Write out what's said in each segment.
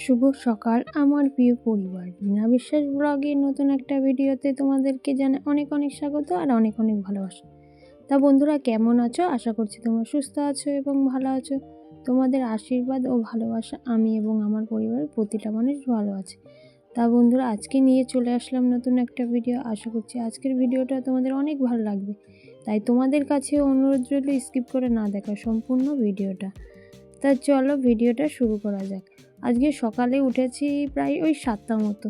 শুভ সকাল আমার প্রিয় পরিবার। রিনা বিশ্বাস ব্লগের নতুন একটা ভিডিওতে তোমাদেরকে জানাই অনেক অনেক স্বাগত আর অনেক অনেক ভালোবাসা। তা বন্ধুরা, কেমন আছো? আশা করছি তোমরা সুস্থ আছো এবং ভালো আছো। তোমাদের আশীর্বাদ ও ভালোবাসা আমি এবং আমার পরিবারের প্রতিটা মানুষ ভালো আছে। তা বন্ধুরা, আজকে নিয়ে চলে আসলাম নতুন একটা ভিডিও। আশা করছি আজকের ভিডিওটা তোমাদের অনেক ভালো লাগবে, তাই তোমাদের কাছে অনুরোধ রইল স্কিপ করে না দেখা সম্পূর্ণ ভিডিওটা। তা চলো ভিডিওটা শুরু করা যাক। আজকে সকালে উঠেছি প্রায় ওই 7টা মতো।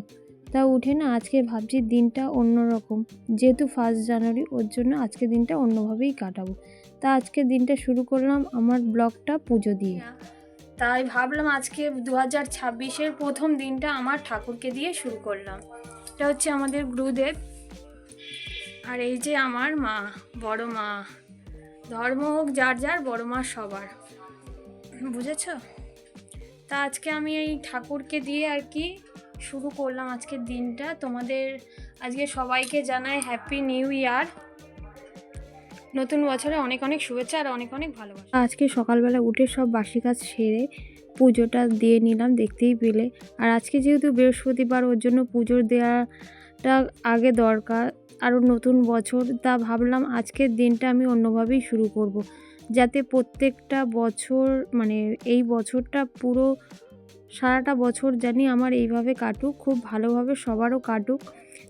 তা উঠে না আজকে ভাবছি দিনটা অন্যরকম, যেহেতু 1 জানুয়ারি, ওর জন্য আজকে দিনটা অন্যভাবেই কাটাবো। তা আজকে দিনটা শুরু করলাম আমার ব্লগটা পুজো দিয়ে। তাই ভাবলাম আজকে 2026-এর প্রথম দিনটা আমার ঠাকুরকে দিয়ে শুরু করলাম। এটা হচ্ছে আমাদের গুরুদেব, আর এই যে আমার মা, বড় মা। ধর্ম হোক যার যার, বড় মা সবার, বুঝেছো? তা আজকে আমি এই ঠাকুরকে দিয়ে আর কি শুরু করলাম আজকের দিনটা। তোমাদের আজকে সবাইকে জানাই হ্যাপি নিউ ইয়ার, নতুন বছরে অনেক অনেক শুভেচ্ছা আর অনেক অনেক ভালোবাসা। আজকে সকালবেলা উঠে সব বাসি কাজ সেরে পুজোটা দিয়ে নিলাম, দেখতেই পেলে। আর আজকে যেহেতু বৃহস্পতিবার, ওর জন্য পুজো দেওয়াটা আগে দরকার, আরও নতুন বছর। তা ভাবলাম আজকের দিনটা আমি অন্যভাবেই শুরু করব, যাতে প্রত্যেকটা বছর মানে এই বছরটা পুরো সারাটা বছর জানি আমার এইভাবে কাটুক, খুব ভালোভাবে সবারও কাটুক।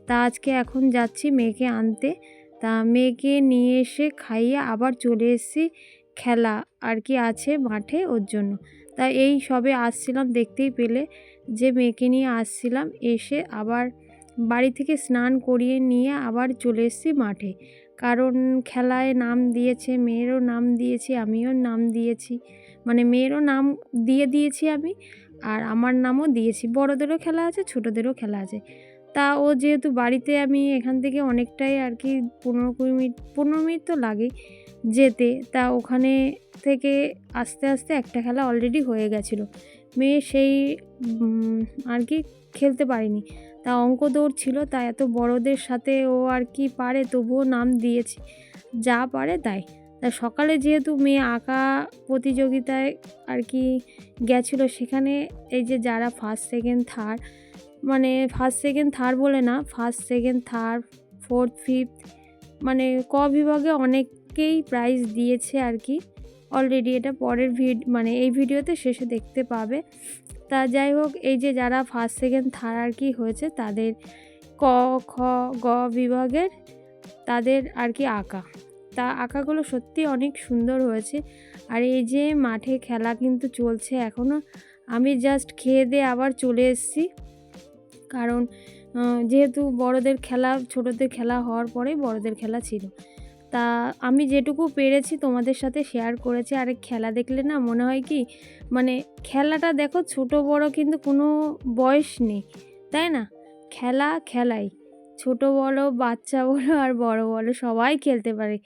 তা আজকে এখন যাচ্ছি মেয়েকে আনতে। তা মেয়েকে নিয়ে এসে খাইয়ে আবার চলে এসেছি, খেলা আর কি আছে মাঠে, ওর জন্য। তা এই সবে আসছিলাম, দেখতেই পেলে যে মেয়েকে নিয়ে আসছিলাম, এসে আবার বাড়ি থেকে স্নান করিয়ে নিয়ে আবার চলে এসেছি মাঠে। কারণ খেলায় নাম দিয়েছে, মেয়েরও নাম দিয়েছি, আমিও নাম দিয়েছি, মানে মেয়েরও নাম দিয়েছি আমি, আর আমার নামও দিয়েছি। বড়দেরও খেলা আছে, ছোটোদেরও খেলা আছে। তা ও যেহেতু বাড়িতে, আমি এখান থেকে অনেকটাই আর কি 15 মিনিট তো লাগে যেতে। তা ওখানে থেকে আস্তে আস্তে একটা খেলা অলরেডি হয়ে গেছিলো, মেয়ে সেই আর কি খেলতে পারিনি। তা অঙ্ক দৌড় ছিল, তা এত বড়দের সাথে ও আর কি পারে, তবুও নাম দিয়েছি, যা পারে তাই। তা সকালে যেহেতু মেয়ে আঁকা প্রতিযোগিতায় আর কি গেছিলো, সেখানে এই যে যারা ফার্স্ট সেকেন্ড থার্ড, মানে ফার্স্ট সেকেন্ড থার্ড বলে না, first second third fourth fifth, মানে ক বিভাগে অনেককেই প্রাইজ দিয়েছে আর কি অলরেডি। এটা পরের মানে এই ভিডিওতে শেষে দেখতে পাবে। তা যাই হোক, এই যে যারা ফার্স্ট সেকেন্ড থার্ড আর কি হয়েছে, তাদের ক খ গ বিভাগের তাদের আর কি আঁকা। তা আঁকাগুলো সত্যি অনেক সুন্দর হয়েছে। আর এই যে মাঠে খেলা কিন্তু চলছে এখনও। আমি জাস্ট খেয়ে দিয়ে আবার চলে এসেছি, কারণ যেহেতু বড়দের খেলা ছোটোদের খেলা হওয়ার পরে বড়দের খেলা ছিল। তা আমি যেটুকু পেরেছি তোমাদের সাথে শেয়ার করেছি। আর খেলা দেখলে না মনে হয় কি, মানে খেলাটা দেখো, ছোট বড় কিন্তু কোনো বয়স নেই, তাই না? খেলা খেলাই, ছোট বড়, বাচ্চা বলো আর বড় বলো, সবাই খেলতে পারে।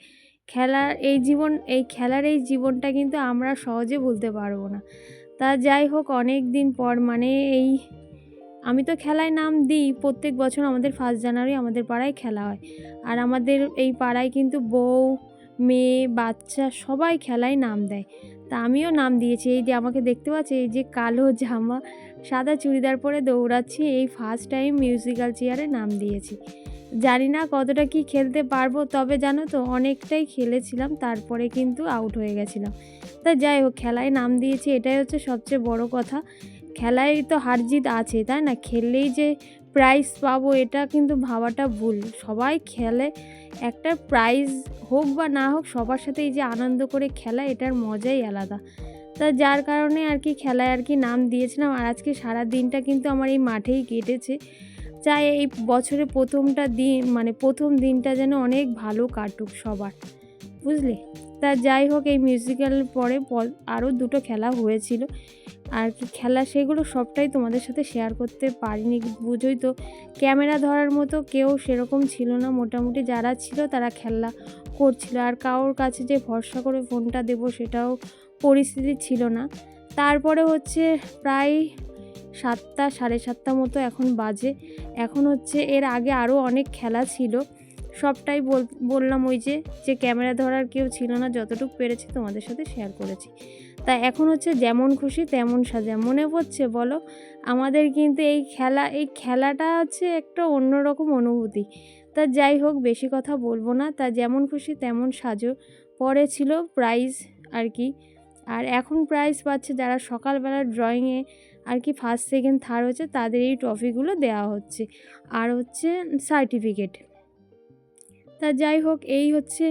খেলার এই জীবনটা কিন্তু আমরা সহজে ভুলতে পারবো না। তা যাই হোক, অনেক দিন পর মানে আমি তো খেলায় নাম দিই প্রত্যেক বছর। আমাদের 1 জানুয়ারি আমাদের পাড়ায় খেলা হয়, আর আমাদের এই পাড়ায় কিন্তু বউ, মেয়ে, বাচ্চা সবাই খেলায় নাম দেয়। তা আমিও নাম দিয়েছি। এই যে আমাকে দেখতে পাচ্ছি, এই যে কালো জামা, সাদা চুড়িদার পরে দৌড়াচ্ছি, এই ফার্স্ট টাইম মিউজিক্যাল চেয়ারে নাম দিয়েছি। জানি না কতটা কি খেলতে পারবো, তবে জানো তো অনেকটাই খেলেছিলাম, তারপরে কিন্তু আউট হয়ে গেছিলাম। তা যাই হোক, খেলায় নাম দিয়েছি, এটাই হচ্ছে সবচেয়ে বড় কথা। খেলায় তো হার জিত আছে, তাই না? খেললেই যে প্রাইজ পাবো এটা কিন্তু ভাবাটা ভুল। সবাই খেলে, একটা প্রাইজ হোক বা না হোক, সবার সাথে এই যে আনন্দ করে খেলা, এটার মজাই আলাদা। তা যার কারণে আর কি খেলায় আর কি নাম দিয়েছিলাম। আর আজকে সারা দিনটা কিন্তু আমার এই মাঠেই কেটেছে। চাই এই বছরে প্রথম দিনটা যেন অনেক ভালো কাটুক সবার, বুঝলে? তা যাই হোক, এই মিউজিক্যাল পরে আরও 2টো খেলা হয়েছিল আর কি খেলা, সেগুলো সবটাই তোমাদের সাথে শেয়ার করতে পারিনি। বুঝোই তো, ক্যামেরা ধরার মতো কেউ সেরকম ছিল না। মোটামুটি যারা ছিল তারা খেলা করছিল, আর কারোর কাছে যে ভরসা করে ফোনটা দেবো সেটাও পরিস্থিতি ছিল না। তারপরে হচ্ছে প্রায় 7টা সাড়ে 7টা মতো এখন বাজে। এখন হচ্ছে, এর আগে আরও অনেক খেলা ছিল, সবটাই বললাম, ওই যে ক্যামেরা ধরার কেউ ছিল না, যতটুকু পেরেছি তোমাদের সাথে শেয়ার করেছি। তা এখন হচ্ছে যেমন খুশি তেমন সাজা। মনে পড়ছে বলো? আমাদের কিন্তু এই খেলাটা হচ্ছে একটা অন্যরকম অনুভূতি। তা যাই হোক, বেশি কথা বলবো না। তা যেমন খুশি তেমন সাজো। পরে ছিল প্রাইজ আর কি। আর এখন প্রাইজ পাচ্ছে যারা সকালবেলা ড্রয়িংয়ে আর কি ফার্স্ট সেকেন্ড থার্ড হচ্ছে, তাদের এই ট্রফিগুলো দেওয়া হচ্ছে, আর হচ্ছে সার্টিফিকেট। তা যাই হোক, এই হচ্ছে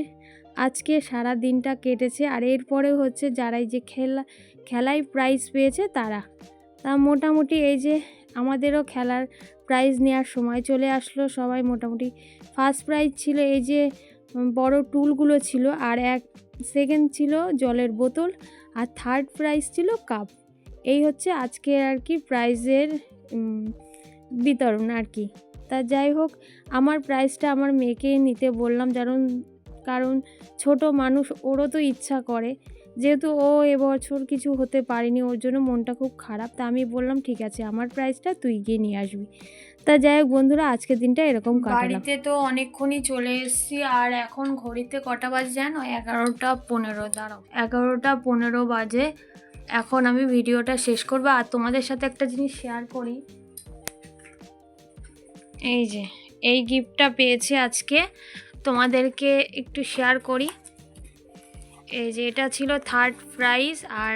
আজকে সারা দিনটা কেটেছে। আর এরপরেও হচ্ছে যারা এই যে খেলায় প্রাইজ পেয়েছে তারা, তা মোটামুটি এই যে আমাদেরও খেলার প্রাইজ নেওয়ার সময় চলে আসলো। সবাই মোটামুটি ফার্স্ট প্রাইজ ছিল এই যে বড় টুলগুলো ছিল, আর সেকেন্ড ছিল জলের বোতল, আর থার্ড প্রাইজ ছিল কাপ। এই হচ্ছে আজকে আর কি প্রাইজের বিতরণ আর কি। তা যাই হোক, আমার প্রাইজটা আমার মেয়েকে নিতে বললাম, কারণ ছোট মানুষ, ওরও তো ইচ্ছা করে, যেহেতু ও এবছর কিছু হতে পারেনি, ওর জন্য মনটা খুব খারাপ। তা আমি বললাম ঠিক আছে, আমার প্রাইজটা তুই গিয়ে নিয়ে আসবি। তা যাই হোক বন্ধুরা, আজকের দিনটা এরকম কাটলাম। বাড়িতে তো অনেকক্ষণই চলে এসেছি, আর এখন ঘড়িতে কটা বাজে জানো? 11:15। দাঁড়াও, 11:15 বাজে। এখন আমি ভিডিওটা শেষ করবো, আর তোমাদের সাথে একটা জিনিস শেয়ার করি। এই যে এই গিফটটা পেয়েছি আজকে, তোমাদেরকে একটু শেয়ার করি। এই যে এটা ছিল থার্ড প্রাইজ, আর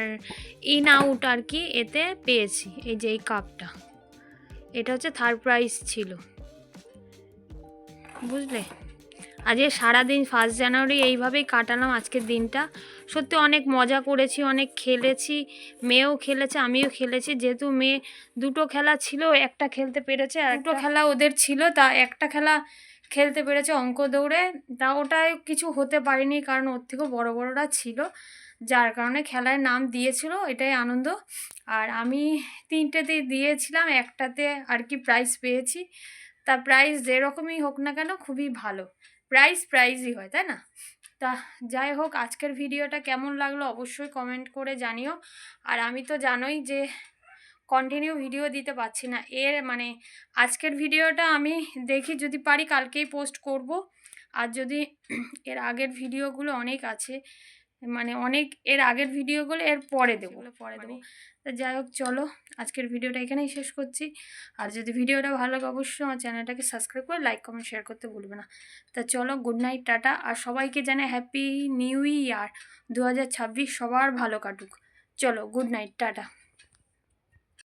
ইন আউট আর কি এতে পেয়েছি। এই যে এই কাপটা, এটা হচ্ছে থার্ড প্রাইজ ছিল, বুঝলে। আজকে সারাদিন 1 জানুয়ারি এইভাবেই কাটালাম আজকের দিনটা। সত্যি অনেক মজা করেছি, অনেক খেলেছি, মেয়েও খেলেছে, আমিও খেলেছি। যেহেতু মেয়ে দুটো খেলা ছিল, একটা খেলতে পেরেছে, আর দুটো খেলা ওদের ছিল, তা একটা খেলা খেলতে পেরেছে অঙ্ক দৌড়ে। তা ওটায় কিছু হতে পারিনি, কারণ ওর থেকেও বড়রা ছিল, যার কারণে খেলায় নাম দিয়েছিল, এটাই আনন্দ। আর আমি 3টেতেই দিয়েছিলাম, একটাতে আর কি প্রাইজ পেয়েছি। তা প্রাইজ যেরকমই হোক না কেন, খুবই ভালো। প্রাইজই হয়, তাই না? তা যাই হোক, আজকের ভিডিওটা কেমন লাগলো অবশ্যই কমেন্ট করে জানিও। আর আমি তো জানোই যে কন্টিনিউ ভিডিও দিতে পারছি না, মানে আজকের ভিডিওটা আমি দেখি যদি পারি কালকেই পোস্ট করব। আর যদি এর আগের ভিডিওগুলো অনেক আছে, মানে এর আগের ভিডিওগুলো এর পরে দেবো। তা যাই হোক, চলো আজকের ভিডিওটা এখানেই শেষ করছি। আর যদি ভিডিওটা ভালো লাগে অবশ্যই আমার চ্যানেলটাকে সাবস্ক্রাইব করে লাইক কমেন্ট শেয়ার করতে ভুলবে না। তা চলো, গুড নাইট, টাটা। আর সবাইকে জানাই হ্যাপি নিউ ইয়ার 2026, সবার ভালো কাটুক। চলো, গুড নাইট, টাটা।